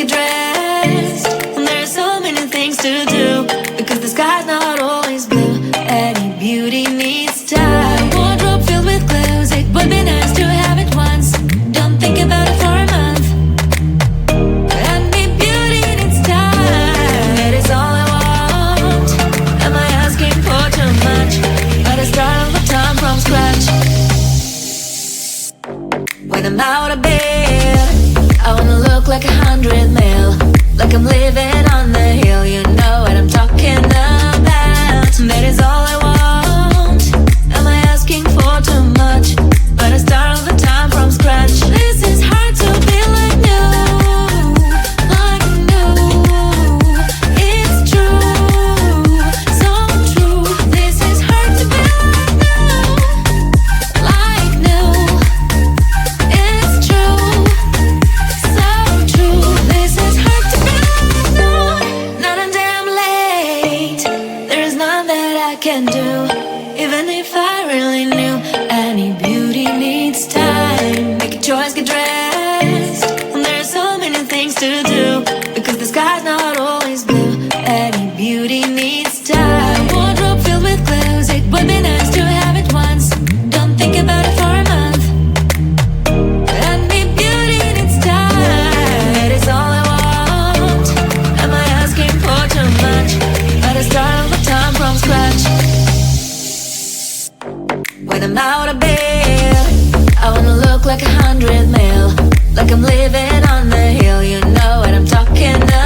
get dressed. And there's so many things to do, because the sky's not always blue. Any beauty needs time. A wardrobe filled with clues, it would be nice to have it once. Don't think about it for a month. Any beauty needs time. That is all I want. Am I asking for too much? But I start all the time from scratch. When I'm out of bed, I wanna look like 100 mil, like I'm living on the hill. You know what I'm talking about. That is all I want. Am I asking for too much? But I start all the time from scratch. This is hard to be like new, like new. It's true, so true. This is hard to be like new, it's true, so true. This is hard to be like new. Not a damn late. There is none that I can do, even if I really knew. Any beauty needs time. Make a choice, get dressed. And there's so many things to do, because the sky's not always blue. Any beauty needs time. A wardrobe filled with clues, it would be nice to have it once. Don't think about it for a month. Any beauty needs time. That is all I want. Am I asking for too much? But I start all the time from scratch. When I'm out of bed, I wanna look like 100 mil, like I'm living on the hill. You know what I'm talking about.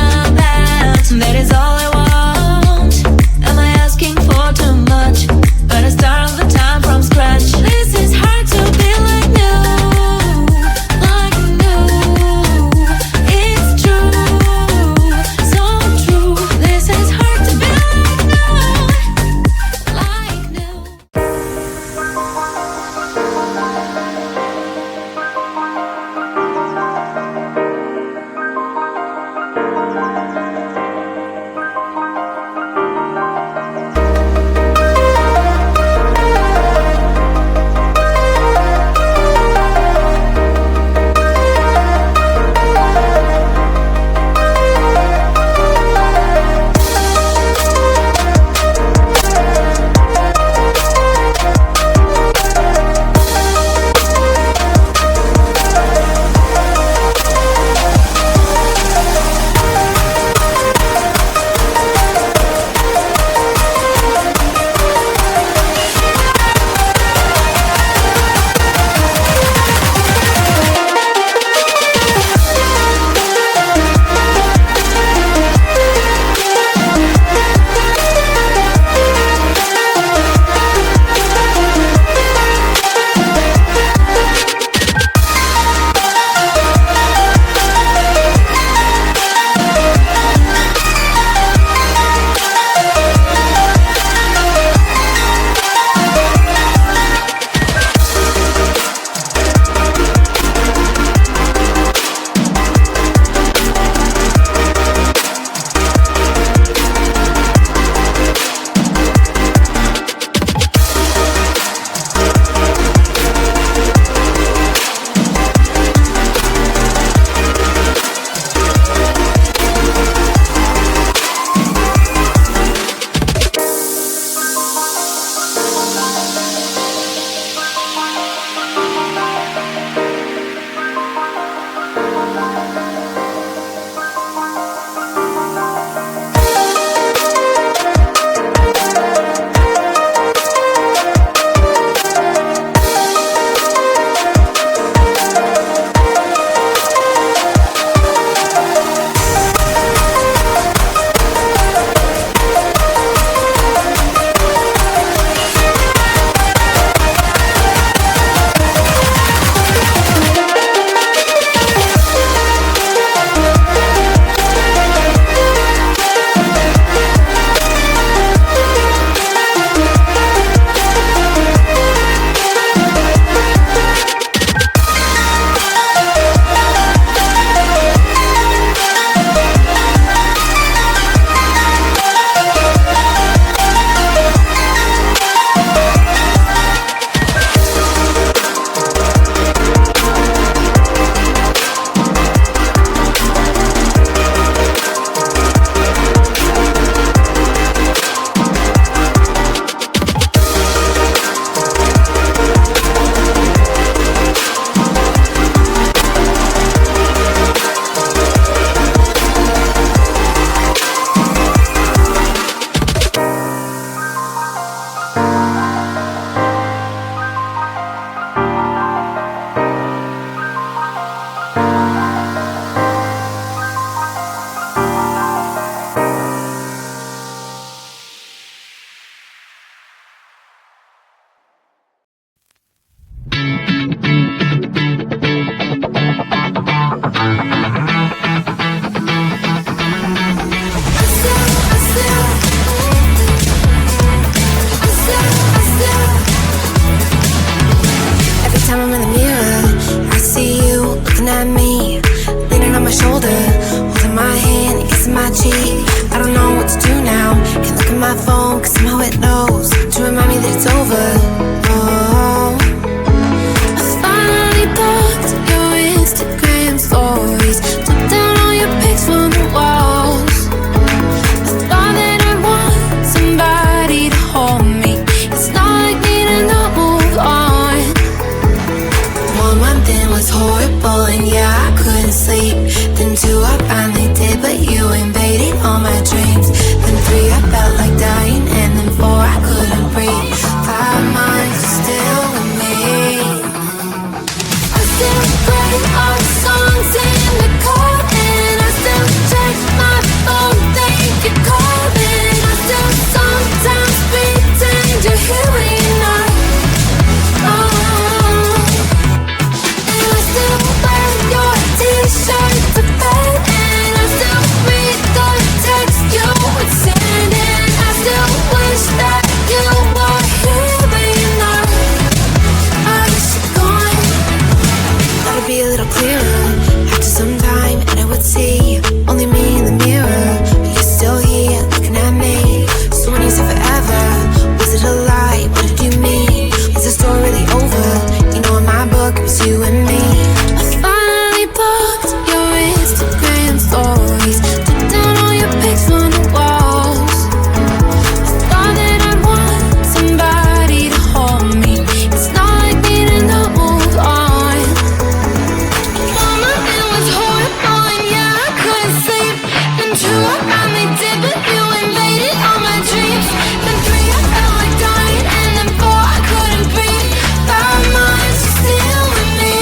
true, I finally did, but you invaded all my dreams. Then 3, I felt like dying, and then 4, I couldn't breathe. 5 months, you're still with me.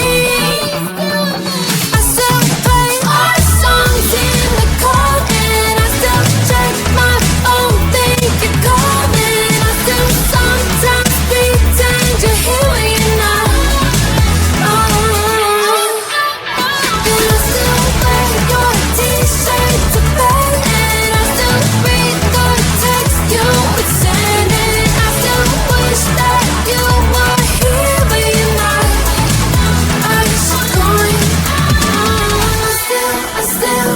I still play our songs in the car, and I still check my phone, think you're calling. I still sometimes pretend you're here when you're not. And I still wear your t-shirt to bed, and I still read the text you would send, and I still wish that you were here but you're not. I wish you're gone. I still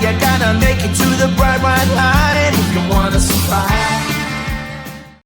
You're gonna make it to the bright white line if you wanna survive.